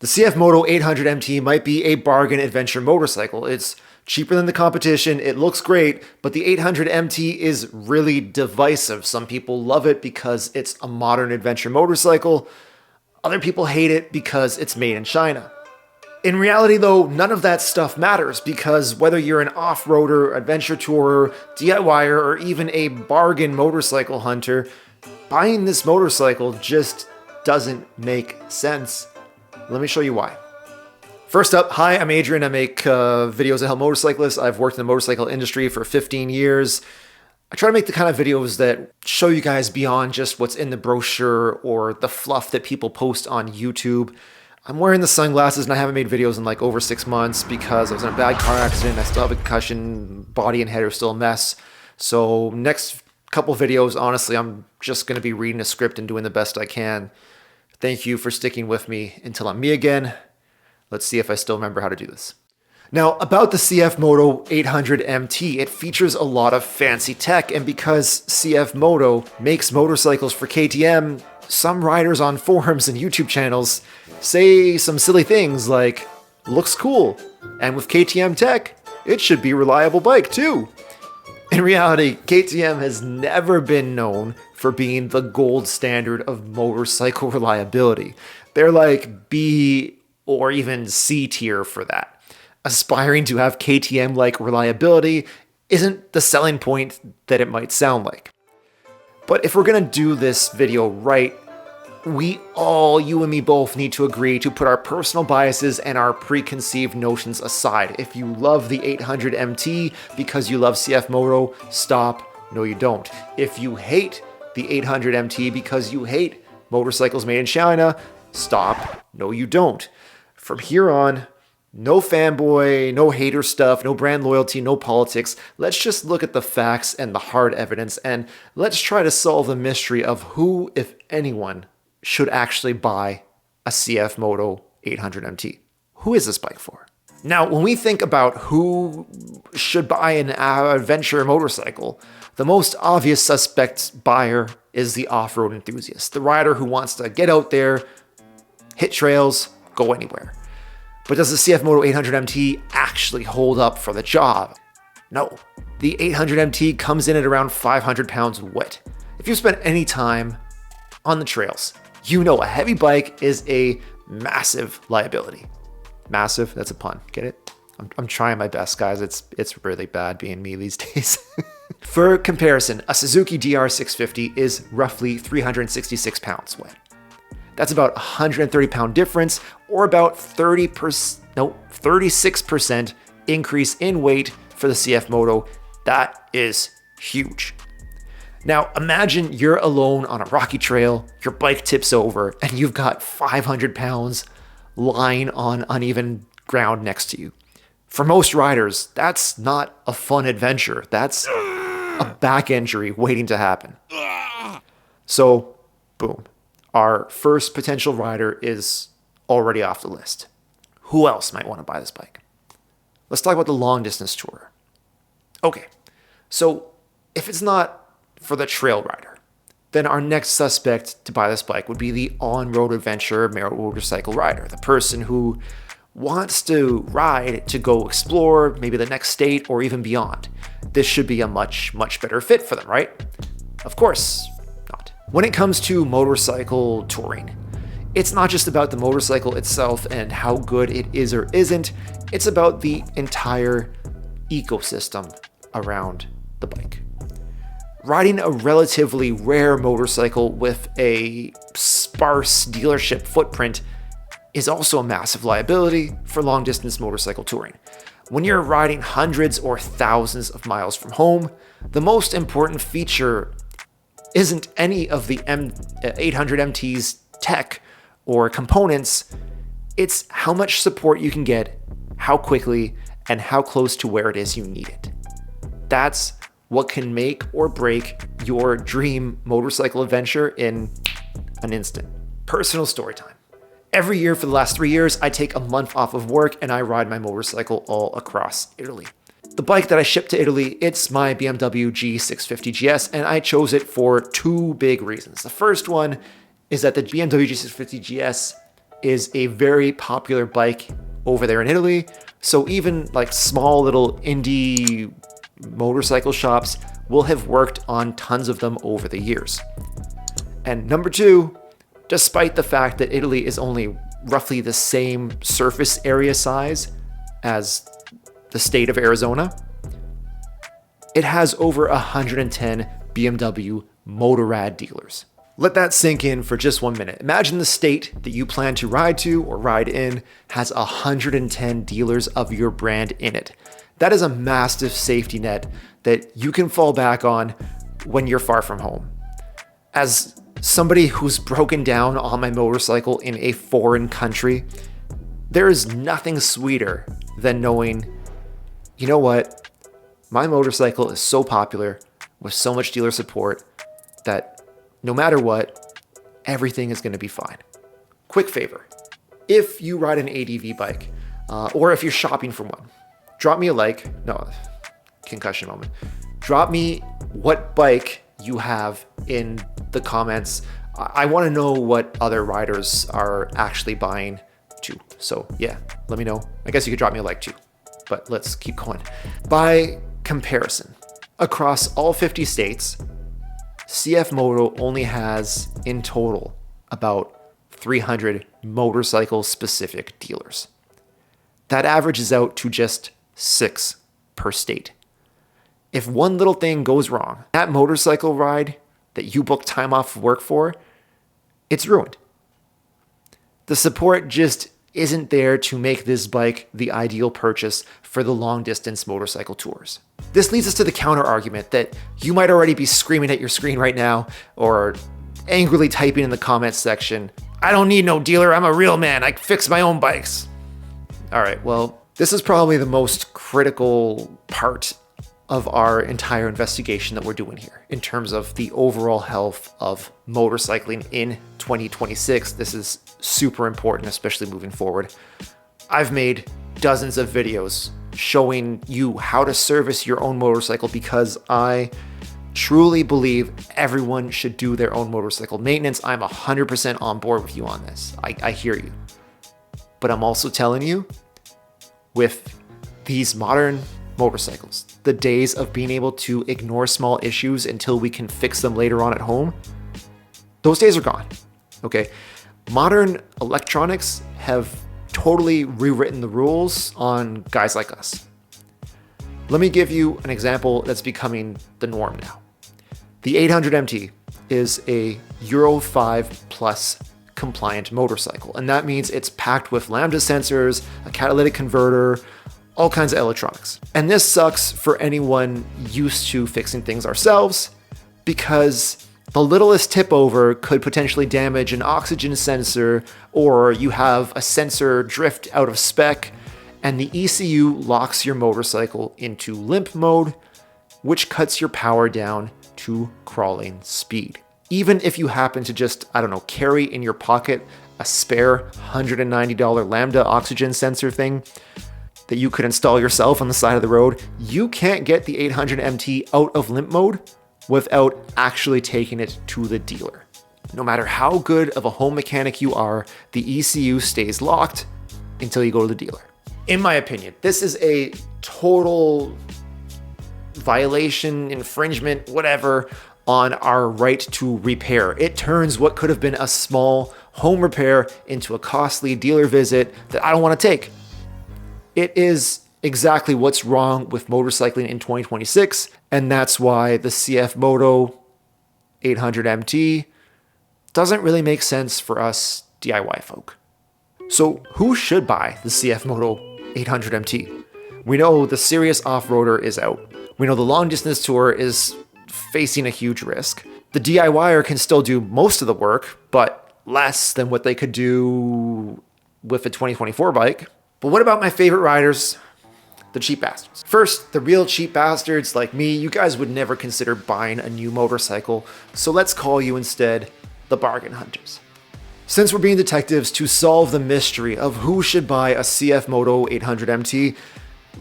The CF Moto 800 MT might be a bargain adventure motorcycle. It's cheaper than the competition, it looks great, but the 800 MT is really divisive. Some people love it because it's a modern adventure motorcycle. Other people hate it because it's made in China. In reality though, none of that stuff matters because whether you're an off-roader, adventure tourer, DIYer, or even a bargain motorcycle hunter, buying this motorcycle just doesn't make sense. Let me show you why. First up, hi, I'm Adrian. I make videos that help motorcyclists. I've worked in the motorcycle industry for 15 years. I try to make the kind of videos that show you guys beyond just what's in the brochure or the fluff that people post on YouTube. I'm wearing the sunglasses and I haven't made videos in like over 6 months because I was in a bad car accident. I still have a concussion, body and head are still a mess. So next couple videos, honestly, I'm just going to be reading a script and doing the best I can. Thank you for sticking with me until I'm me again. Let's see if I still remember how to do this. Now, about the CF Moto 800 MT, it features a lot of fancy tech, and because CF Moto makes motorcycles for KTM, some riders on forums and YouTube channels say some silly things like, looks cool, and with KTM tech, it should be a reliable bike too. In reality, KTM has never been known for being the gold standard of motorcycle reliability. They're like B or even C tier for that. Aspiring to have KTM-like reliability isn't the selling point that it might sound like. But if we're gonna do this video right, we all, you and me both, need to agree to put our personal biases and our preconceived notions aside. If you love the 800 MT because you love CF Moto, stop. No, you don't. If you hate the 800 MT because you hate motorcycles made in China, stop. No, you don't. From here on, no fanboy, no hater stuff, no brand loyalty, no politics. Let's just look at the facts and the hard evidence, and let's try to solve the mystery of who, if anyone, should actually buy a CF Moto 800 MT. Who is this bike for? Now, when we think about who should buy an adventure motorcycle, the most obvious suspect buyer is the off-road enthusiast, the rider who wants to get out there, hit trails, go anywhere. But does the CF Moto 800 MT actually hold up for the job? No. The 800 MT comes in at around 500 pounds wet. If you spend any time on the trails, you know a heavy bike is a massive liability. Massive, that's a pun, get it? I'm trying my best, guys. It's really bad being me these days. For comparison, a Suzuki DR650 is roughly 366 pounds wet. That's about a 130 pound difference, or about 36% increase in weight for the CF Moto. That is huge. Now imagine you're alone on a rocky trail, your bike tips over, and you've got 500 pounds lying on uneven ground next to you. For most riders, that's not a fun adventure. That's a back injury waiting to happen. So, boom. Our first potential rider is already off the list. Who else might want to buy this bike? Let's talk about the long distance tourer. Okay, so if it's not for the trail rider, then our next suspect to buy this bike would be the on-road adventure motorcycle rider, the person who wants to ride to go explore maybe the next state or even beyond. This should be a much, much better fit for them, right? Of course not. When it comes to motorcycle touring, it's not just about the motorcycle itself and how good it is or isn't, it's about the entire ecosystem around the bike. Riding a relatively rare motorcycle with a sparse dealership footprint is also a massive liability for long-distance motorcycle touring. When you're riding hundreds or thousands of miles from home, the most important feature isn't any of the 800 MT's tech or components, it's how much support you can get, how quickly, and how close to where it is you need it. That's what can make or break your dream motorcycle adventure in an instant. Personal story time. Every year for the last 3 years, I take a month off of work and I ride my motorcycle all across Italy. The bike that I shipped to Italy, it's my BMW G650 GS, and I chose it for two big reasons. The first one is that the BMW G650 GS is a very popular bike over there in Italy. So even like small little indie motorcycle shops will have worked on tons of them over the years. And number two, despite the fact that Italy is only roughly the same surface area size as the state of Arizona, it has over 110 BMW Motorrad dealers. Let that sink in for just 1 minute. Imagine the state that you plan to ride to or ride in has 110 dealers of your brand in it. That is a massive safety net that you can fall back on when you're far from home. As somebody who's broken down on my motorcycle in a foreign country, there is nothing sweeter than knowing, you know what, my motorcycle is so popular with so much dealer support that no matter what, everything is going to be fine. Quick favor, if you ride an ADV bike, or if you're shopping for one, drop me a like. No, concussion moment. Drop me what bike you have in the comments. I want to know what other riders are actually buying too. So yeah, let me know. I guess you could drop me a like too, but let's keep going. By comparison, across all 50 states, CF Moto only has in total about 300 motorcycle specific dealers. That averages out to just 6 per state. If one little thing goes wrong, that motorcycle ride that you booked time off of work for, it's ruined. The support just isn't there to make this bike the ideal purchase for the long distance motorcycle tours. This leads us to the counter argument that you might already be screaming at your screen right now or angrily typing in the comments section. I don't need no dealer, I'm a real man, I fix my own bikes. All right, well, this is probably the most critical part of our entire investigation that we're doing here in terms of the overall health of motorcycling in 2026. This is super important, especially moving forward. I've made dozens of videos showing you how to service your own motorcycle because I truly believe everyone should do their own motorcycle maintenance. I'm 100% on board with you on this. I hear you. But I'm also telling you, with these modern motorcycles, the days of being able to ignore small issues until we can fix them later on at home, those days are gone, okay? Modern electronics have totally rewritten the rules on guys like us. Let me give you an example that's becoming the norm now. The 800 MT is a Euro 5 plus compliant motorcycle, and that means it's packed with lambda sensors, a catalytic converter, all kinds of electronics. And this sucks for anyone used to fixing things ourselves because the littlest tip over could potentially damage an oxygen sensor, or you have a sensor drift out of spec and the ECU locks your motorcycle into limp mode, which cuts your power down to crawling speed. Even if you happen to just, carry in your pocket a spare $190 lambda oxygen sensor thing that you could install yourself on the side of the road, you can't get the 800 MT out of limp mode without actually taking it to the dealer. No matter how good of a home mechanic you are, the ECU stays locked until you go to the dealer. In my opinion, this is a total violation, infringement, whatever, on our right to repair. It turns what could have been a small home repair into a costly dealer visit that I don't want to take. It is exactly what's wrong with motorcycling in 2026, and that's why the CF Moto 800 MT doesn't really make sense for us DIY folk. So who should buy the CF Moto 800 MT? We know the serious off-roader is out. We know the long distance tour is facing a huge risk. The DIYer can still do most of the work, but less than what they could do with a 2024 bike. But what about my favorite riders? The cheap bastards. First, the real cheap bastards like me, you guys would never consider buying a new motorcycle, so let's call you instead the bargain hunters. Since we're being detectives to solve the mystery of who should buy a CF Moto 800 MT,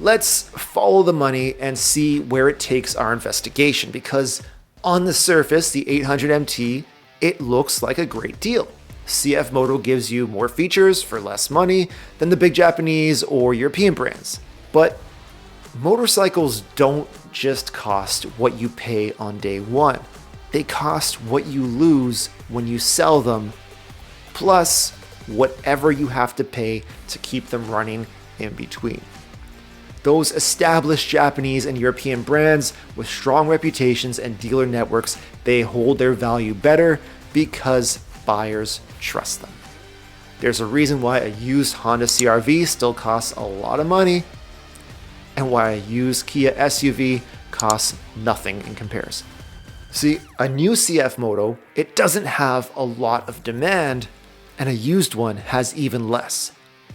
let's follow the money and see where it takes our investigation, because on the surface, the 800 MT, it looks like a great deal. CF Moto gives you more features for less money than the big Japanese or European brands. But motorcycles don't just cost what you pay on day one. They cost what you lose when you sell them, plus whatever you have to pay to keep them running in between. Those established Japanese and European brands with strong reputations and dealer networks, they hold their value better because buyers trust them. There's a reason why a used Honda CR-V still costs a lot of money and why a used Kia SUV costs nothing in comparison. See, a new CF Moto, it doesn't have a lot of demand, and a used one has even less.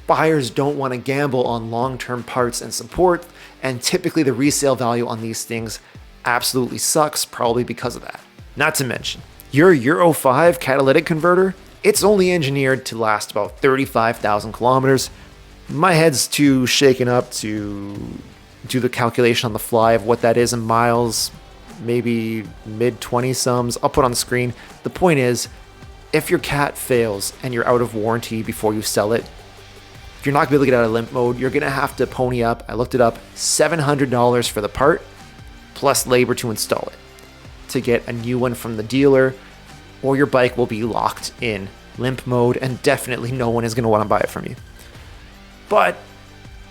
Buyers don't want to gamble on long-term parts and support, and typically the resale value on these things absolutely sucks, probably because of that. Not to mention, your Euro 5 catalytic converter, it's only engineered to last about 35,000 kilometers. My head's too shaken up to do the calculation on the fly of what that is in miles, maybe mid-20 sums. I'll put on the screen. The point is, if your cat fails and you're out of warranty before you sell it, if you're not going to be able to get out of limp mode, you're going to have to pony up, I looked it up, $700 for the part, plus labor to install it, to get a new one from the dealer, or your bike will be locked in limp mode, and definitely no one is going to want to buy it from you. But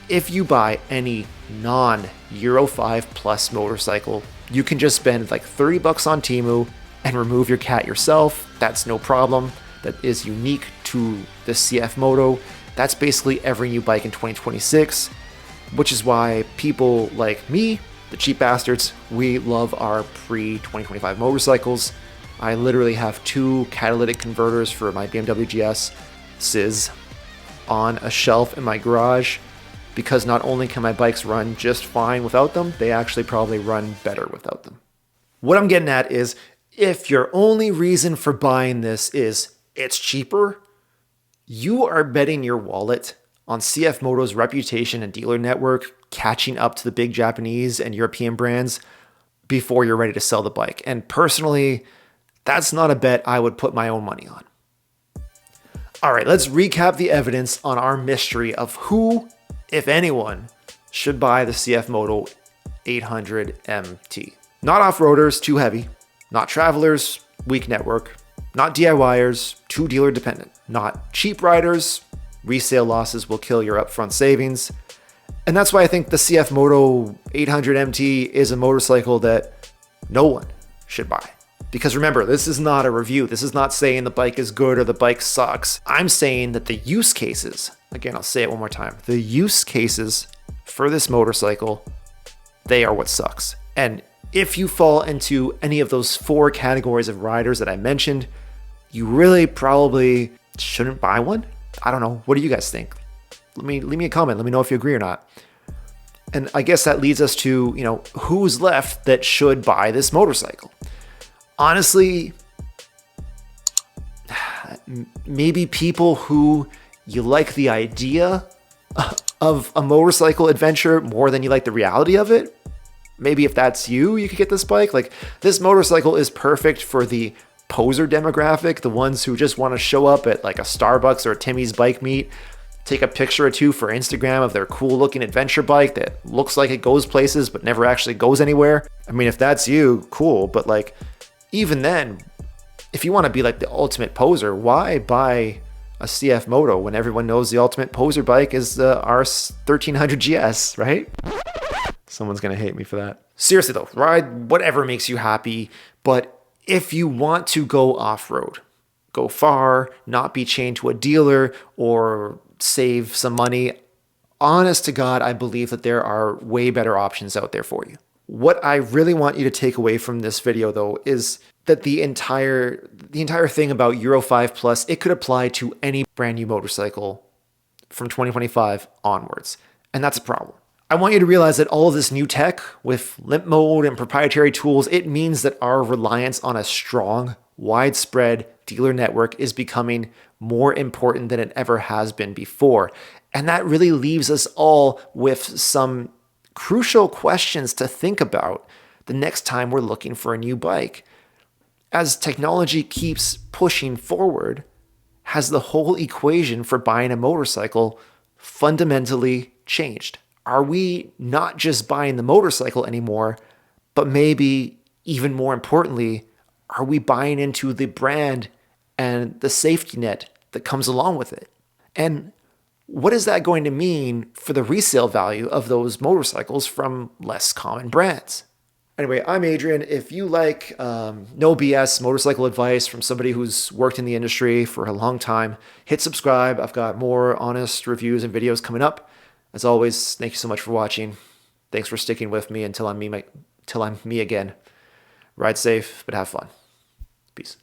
if you buy any non-Euro 5 Plus motorcycle, you can just spend like $30 on Temu and remove your cat yourself. That's no problem. That is unique to the CF Moto. That's basically every new bike in 2026, which is why people like me, the cheap bastards, we love our pre-2025 motorcycles. I literally have 2 catalytic converters for my BMW GS on a shelf in my garage, because not only can my bikes run just fine without them, they actually probably run better without them. What I'm getting at is, if your only reason for buying this is it's cheaper, you are betting your wallet on CF Moto's reputation and dealer network catching up to the big Japanese and European brands before you're ready to sell the bike. And personally, that's not a bet I would put my own money on. All right, let's recap the evidence on our mystery of who, if anyone, should buy the CF Moto 800 MT. Not off-roaders, too heavy. Not travelers, weak network. Not DIYers, too dealer dependent. Not cheap riders, resale losses will kill your upfront savings. And that's why I think the CF Moto 800 MT is a motorcycle that no one should buy. Because remember, this is not a review. This is not saying the bike is good or the bike sucks. I'm saying that the use cases, again, I'll say it one more time, the use cases for this motorcycle, they are what sucks. And if you fall into any of those 4 categories of riders that I mentioned, you really probably shouldn't buy one. I don't know. What do you guys think? Leave me a comment. Let me know if you agree or not. And I guess that leads us to, who's left that should buy this motorcycle. Honestly, maybe people who you like the idea of a motorcycle adventure more than you like the reality of it. Maybe if that's you, you could get this bike. Like, this motorcycle is perfect for the poser demographic, the ones who just want to show up at like a Starbucks or a Timmy's bike meet, take a picture or two for Instagram of their cool looking adventure bike that looks like it goes places but never actually goes anywhere. I mean, if that's you, cool. But like, even then, if you want to be like the ultimate poser, why buy a CF Moto when everyone knows the ultimate poser bike is the RS 1300 GS, right? Someone's going to hate me for that. Seriously though, ride whatever makes you happy. But if you want to go off-road, go far, not be chained to a dealer, or save some money, honest to God, I believe that there are way better options out there for you. What I really want you to take away from this video though is that the entire thing about Euro 5 Plus, it could apply to any brand new motorcycle from 2025 onwards. And that's a problem. I want you to realize that all of this new tech with limp mode and proprietary tools, it means that our reliance on a strong, widespread dealer network is becoming more important than it ever has been before. And that really leaves us all with some crucial questions to think about the next time we're looking for a new bike. As technology keeps pushing forward, has the whole equation for buying a motorcycle fundamentally changed? Are we not just buying the motorcycle anymore, but maybe even more importantly, are we buying into the brand and the safety net that comes along with it? And what is that going to mean for the resale value of those motorcycles from less common brands? Anyway, I'm Adrian. If you like no BS motorcycle advice from somebody who's worked in the industry for a long time, hit subscribe. I've got more honest reviews and videos coming up. As always, thank you so much for watching. Thanks for sticking with me until I'm me again. Ride safe, but have fun. Peace.